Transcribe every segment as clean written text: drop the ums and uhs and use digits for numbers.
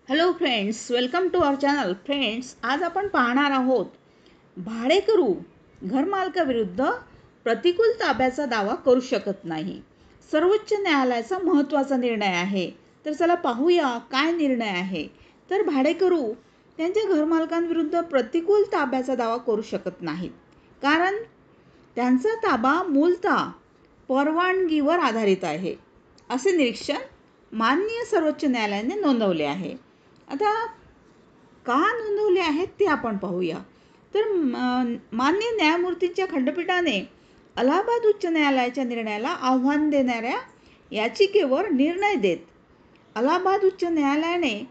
Hello friends, welcome to our channel. Friends, आज आपण पाहणार आहोत भाडेकरू घरमालकाविरुद्ध प्रतिकूल ताब्याचा दावा करू शकत नाही. सर्वोच्च न्यायालयाचा महत्त्वाचा निर्णय आहे. तर चला पाहूया काय निर्णय आहे. तर भाडेकरू त्यांच्या घरमालकांविरुद्ध प्रतिकूल ताब्याचा दावा करू शकत नाहीत, कारण त्यांचा ताबा मूलतः परवानगीवर आधारित आहे, असे निरीक्षण माननीय सर्वोच्च न्यायालयाने नोंदवले आहे. आता का नोंदवले आहेत ते आपण पाहूया. तर माननीय न्यायमूर्तींच्या खंडपीठाने अलाहाबाद उच्च न्यायालयाच्या निर्णयाला आव्हान देणाऱ्या याचिकेवर निर्णय देत अलाहाबाद उच्च न्यायालयाने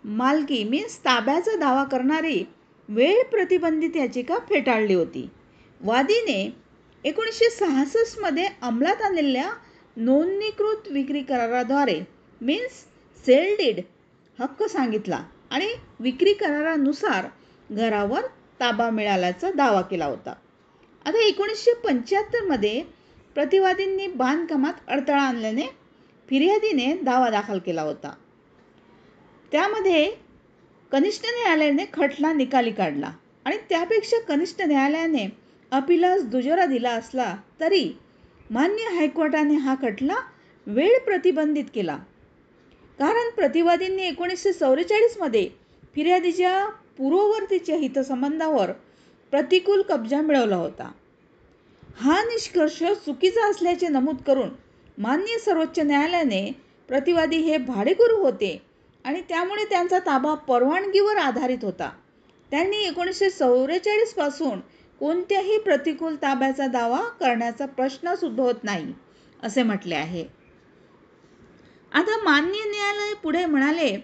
मालकी मीन्स ताब्याचा दावा करणारी वेळ प्रतिबंधित याचिका फेटाळली होती. वादीने 1966 मध्ये अंमलात आणलेल्या नोंदणीकृत विक्री कराराद्वारे मीन्स सेल डीड हक्क सांगितला आणि विक्री करारानुसार घरावर ताबा मिळाल्याचा दावा केला होता. आता 1975 मध्ये प्रतिवादींनी बांधकामात अडथळा आणल्याने फिर्यादीने दावा दाखल केला होता. त्यामध्ये कनिष्ठ न्यायालयाने खटला निकाली काढला आणि त्यापेक्षा कनिष्ठ न्यायालयाने अपिलास दुजोरा दिला असला तरी मान्य हायकोर्टाने हा खटला वेळ प्रतिबंधित केला, कारण प्रतिवादींनी 1944 मध्ये फिर्यादीच्या पूर्ववर्तीच्या हितसंबंधावर प्रतिकूल कब्जा मिळवला होता. हा निष्कर्ष चुकीचा असल्याचे नमूद करून माननीय सर्वोच्च न्यायालयाने प्रतिवादी हे भाडेकरू होते आणि त्यामुळे त्यांचा ताबा परवानगीवर आधारित होता. त्यांनी 1944 पासून कोणत्याही प्रतिकूल ताब्याचा दावा करण्याचा प्रश्नच उद्भवत नाही, असे म्हटले आहे. आता माननीय न्यायालय पुढे म्हणाले,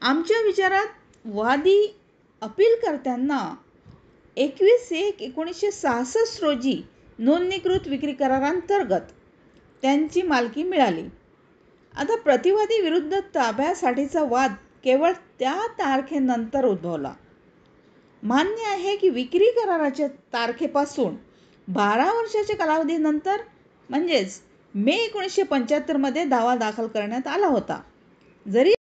आमच्या विचारात वादी अपीलकर्त्यांना 21/1/1966 रोजी नोंदणीकृत विक्री करारांतर्गत त्यांची मालकी मिळाली. आता प्रतिवादी विरुद्ध ताब्यासाठीचा वाद केवळ त्या तारखेनंतर उद्भवला. मान्य आहे की विक्री कराराच्या तारखेपासून 12 वर्षाच्या कालावधीनंतर म्हणजेच मे 1975 मध्ये दावा दाखल करण्यात आला होता. जरी